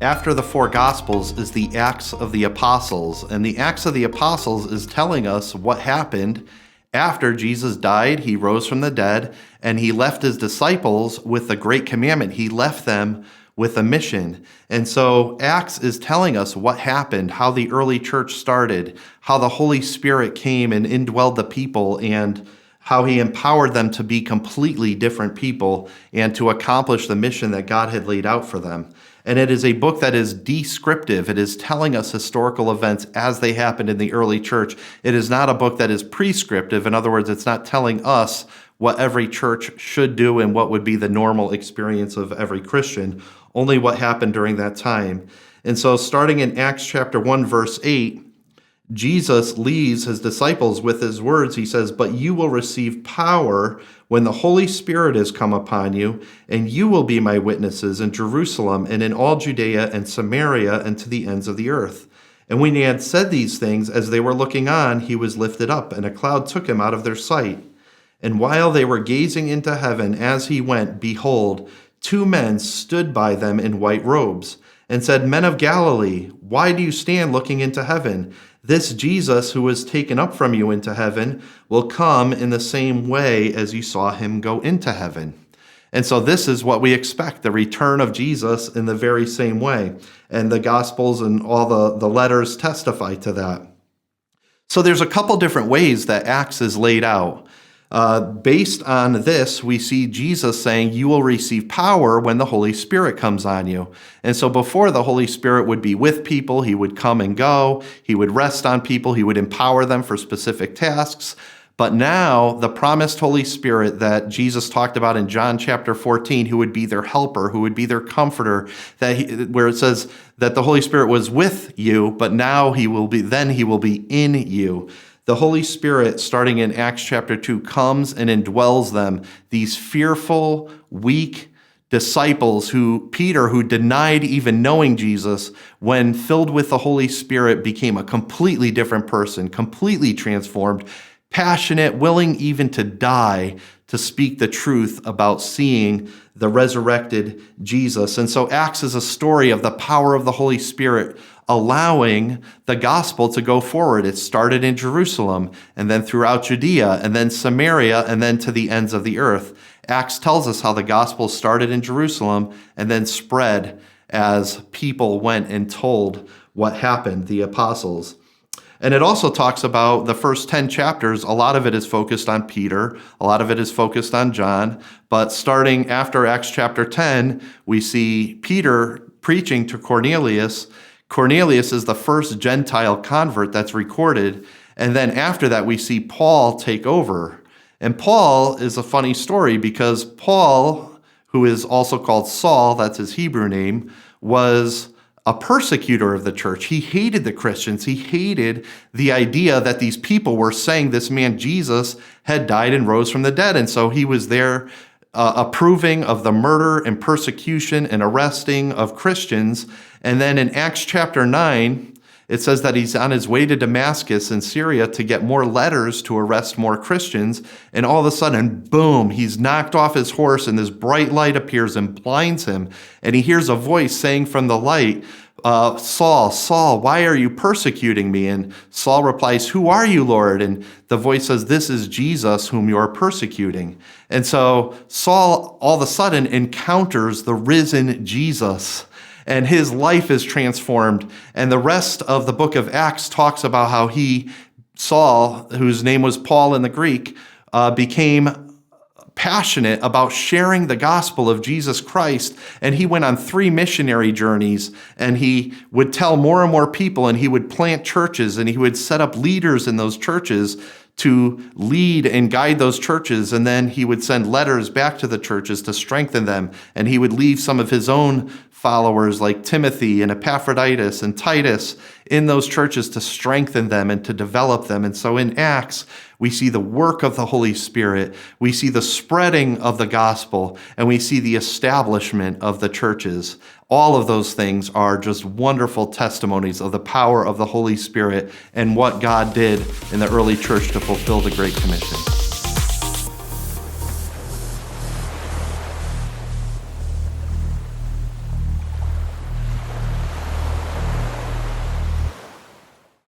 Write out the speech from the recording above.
after the four Gospels is the Acts of the Apostles. And the Acts of the Apostles is telling us what happened after Jesus died, he rose from the dead, and he left his disciples with the great commandment. He left them with a mission. And so Acts is telling us what happened, how the early church started, how the Holy Spirit came and indwelled the people, and how he empowered them to be completely different people and to accomplish the mission that God had laid out for them. And it is a book that is descriptive. It is telling us historical events as they happened in the early church. It is not a book that is prescriptive. In other words, it's not telling us what every church should do and what would be the normal experience of every Christian, only what happened during that time. And so starting in Acts chapter 1, verse 8, Jesus leaves his disciples with his words. He says, "But you will receive power when the Holy Spirit has come upon you, and you will be my witnesses in Jerusalem and in all Judea and Samaria and to the ends of the earth." And when he had said these things, as they were looking on, he was lifted up, and a cloud took him out of their sight. And while they were gazing into heaven as he went, behold, two men stood by them in white robes, and said, "Men of Galilee, why do you stand looking into heaven? This Jesus who was taken up from you into heaven will come in the same way as you saw him go into heaven." And so this is what we expect, the return of Jesus in the very same way. And the Gospels and all the letters testify to that. So there's a couple different ways that Acts is laid out. Based on this, we see Jesus saying, "You will receive power when the Holy Spirit comes on you." And so before, the Holy Spirit would be with people, he would come and go, he would rest on people, he would empower them for specific tasks. But now, the promised Holy Spirit that Jesus talked about in John chapter 14, who would be their helper, who would be their comforter, where it says that the Holy Spirit was with you, but now he will be in you. The Holy Spirit, starting in Acts chapter 2, comes and indwells them, these fearful, weak disciples Peter, who denied even knowing Jesus, when filled with the Holy Spirit, became a completely different person, completely transformed, passionate, willing even to die to speak the truth about seeing the resurrected Jesus. And so Acts is a story of the power of the Holy Spirit allowing the gospel to go forward. It started in Jerusalem, and then throughout Judea, and then Samaria, and then to the ends of the earth. Acts tells us how the gospel started in Jerusalem and then spread as people went and told what happened, the apostles. And it also talks about the first 10 chapters. A lot of it is focused on Peter. A lot of it is focused on John. But starting after Acts chapter 10, we see Peter preaching to Cornelius. Cornelius is the first Gentile convert that's recorded. And then after that, we see Paul take over. And Paul is a funny story because Paul, who is also called Saul, that's his Hebrew name, was a persecutor of the church. He hated the Christians. He hated the idea that these people were saying this man Jesus had died and rose from the dead. And so he was there approving of the murder and persecution and arresting of Christians. And then in Acts chapter 9, it says that he's on his way to Damascus in Syria to get more letters to arrest more Christians. And all of a sudden, boom, he's knocked off his horse and this bright light appears and blinds him. And he hears a voice saying from the light, "Saul, Saul, why are you persecuting me?" And Saul replies, "Who are you, Lord?" And the voice says, "This is Jesus whom you are persecuting." And so Saul all of a sudden encounters the risen Jesus, and his life is transformed. And the rest of the book of Acts talks about how Saul, whose name was Paul in the Greek, became passionate about sharing the gospel of Jesus Christ. And he went on 3 missionary journeys, and he would tell more and more people, and he would plant churches, and he would set up leaders in those churches to lead and guide those churches. And then he would send letters back to the churches to strengthen them. And he would leave some of his own followers like Timothy and Epaphroditus and Titus in those churches to strengthen them and to develop them. And so in Acts, we see the work of the Holy Spirit, we see the spreading of the gospel, and we see the establishment of the churches. All of those things are just wonderful testimonies of the power of the Holy Spirit and what God did in the early church to fulfill the Great Commission.